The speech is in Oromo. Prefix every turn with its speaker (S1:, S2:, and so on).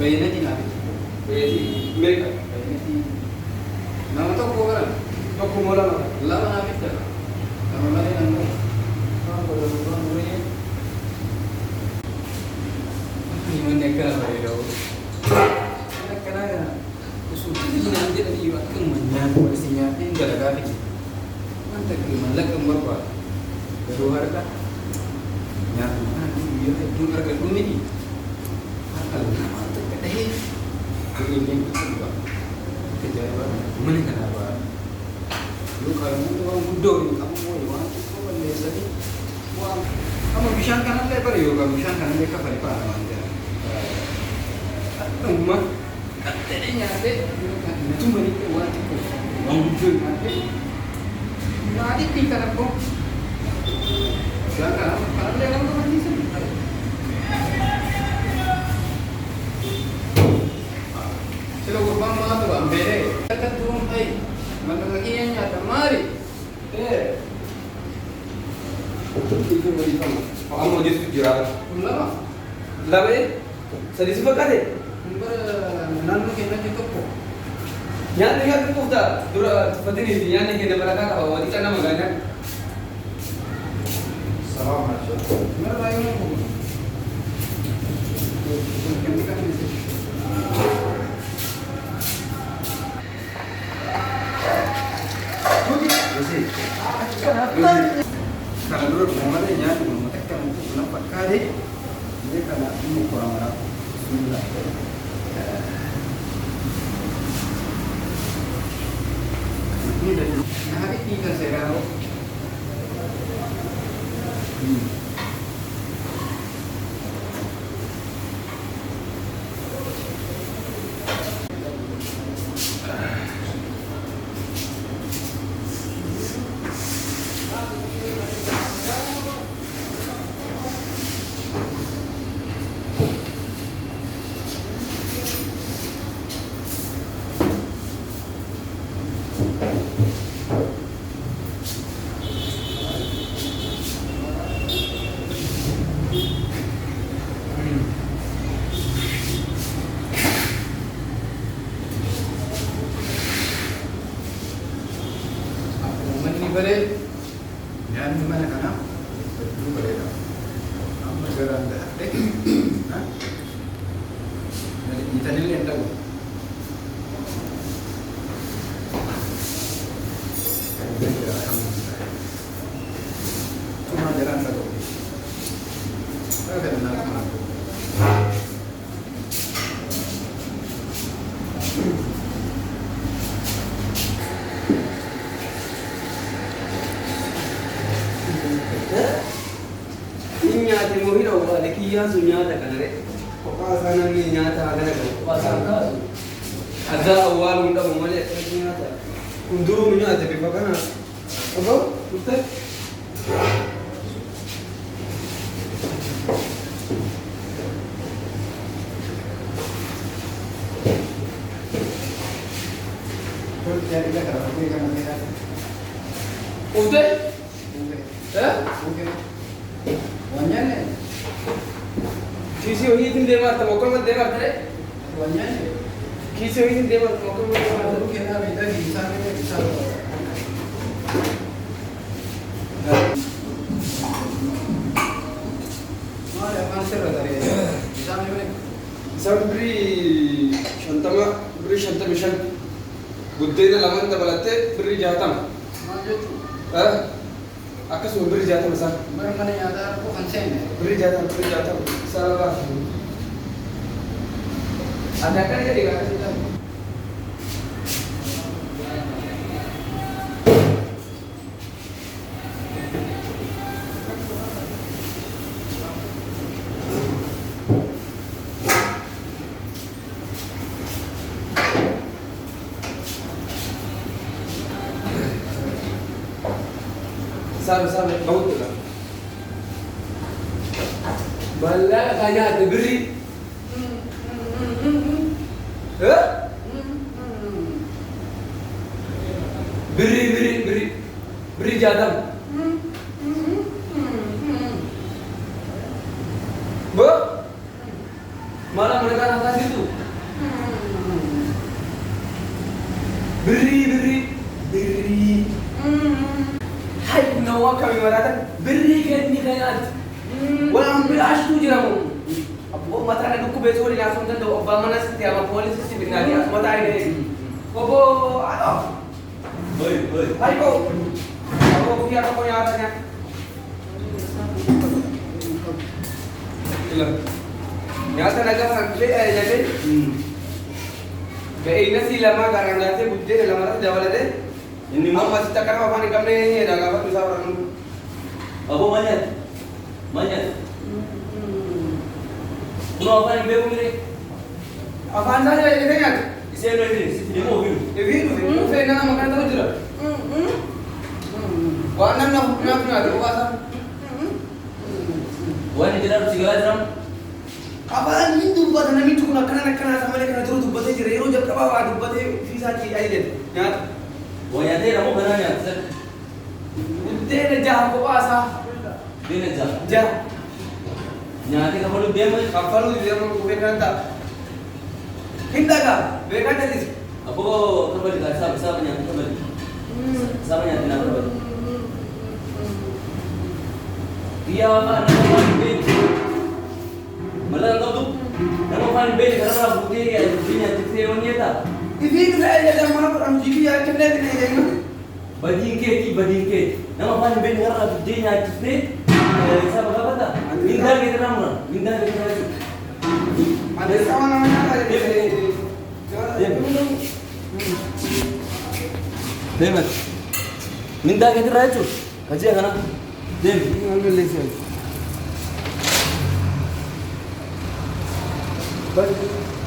S1: Bayinnya nabi.
S2: Bayinnya mereka.
S1: Nama tu kau kan?
S2: Toko mula mana?
S1: Lama nabi tu. Nama lain nama. Kau boleh boleh. Ini mana kena boleh tahu. Kena ya. Usul tu nanti nanti iwat kemudian polisinya ini dah lagi. Mana kemudian kembar Kedua harga. Nyatu nanti dia itu harga ini. Kalau nama tu kadai. Ini juga. Kejayaan. Mana kenapa? Lu kalau mau orang bodoh ni, kamu mau yang itu kan biasa ni. Wah, kamu bisa kan ada apa yo? Kamu bisa kan mereka pada apa anda? Rumah, katanya ada. Itu mereka buat itu. Orang bodoh ada. Nanti tinggal apa? Jangan, kalau dia orang tu mesti sempat. Sila kurban mga to ambere. Katulong ay malalakihan niya tamari.
S2: Itu berita. Kamu mau jadi juara?
S1: Ulama.
S2: Lama ni? Sedih sebab kade?
S1: Nanu kena kita po.
S2: Yang ni kan tu dah. Dura seperti ni. Yang ni kena berada kau. Wadi kana magana.
S1: Salam aja. Merayu mo po. Kami kan ni. Kalau dulu namanya memetekkan untuk mendapat kali dia kena kurang orang sembilan. Ini dari hari ini kan saya tahu. Balik, dan mana kana? Betul balik dah. Apa geran dah? Hah? Jadi kita ni lihat tahu. Cuma geran tahu. Saya dah nak mana? Nyata mohon awak lagi ya sunyata kan re. Pasangan ni nyata agak agak. Pasangan. Ada awal unda memulai nyata. Unduru nyata bagaimana? Apa? Betul. Kalau jadi kita kalau aku ikan merah. Udah? Udah. Oke. Banyak ni. Kisi orang ini dia mata, mukul mata dia mata le. Banyak ni. Kisi orang ini dia mata, mukul mata dia mata. Lu kena beda bisa ni bisa. Mana answer dari? Bisa ni mana? Bisa beri shantam mission. Buddha laman dah balate beri jahatam. Mana tu? Akas beri jahatam besar. Mana mana yang ada aku konsen ni.
S2: beri jatah salah ada kan jadi kan kita sabe bau tu lah bala kaya ada beri beri jadam bu malah mereka atas itu beri hai nawa kami maratan beri kan ni kaya wala ambil ash tu jiramu abu mata na dukku besori langsung dan do obama na setia ma polis si binali mata ide kobo ado oi hai ko abu kia ko yang ada nya ila nyata naga santle jadi be ina si lama garang te budde lama jawala de ini mau masih cakar apa nih kami dah apa bisa orang
S3: abu banyak Pulau apa yang beu ni?
S2: apaan saja ini tanya
S3: Isi ada ini, isi dia mau biru.
S2: Itu saya makan tahu tidak warna nak bahasa
S3: Wan ini tidak segala jam.
S2: apaan itu buat anak itu kena sama dia kena terus buat dia rero jam berapa waktu buat dia visa di island ya
S3: Wan yang dia mau kena ya.
S2: dia nak jah apa bahasa
S3: Dia nak jam.
S2: jah
S3: Nyati kamu lu dia mah.
S2: kapal itu dia mau bukan tak hinda ka bukan tadi
S3: Apa kembali ke sama banyak kembali. Sama yang tidak kembali. Dia apa nama paling malah kau tu nama paling karena bukti ya buktinya tiada tak.
S2: ini saya ada mana orang jadi ya kena ini ya
S3: Badingke nama paling karena buktinya tiada siapa kata tak minta kita nama minta kita
S2: ada sama namanya ada
S3: Demat minta kita racu kajian kan Dem
S2: ambil lesen
S3: Baik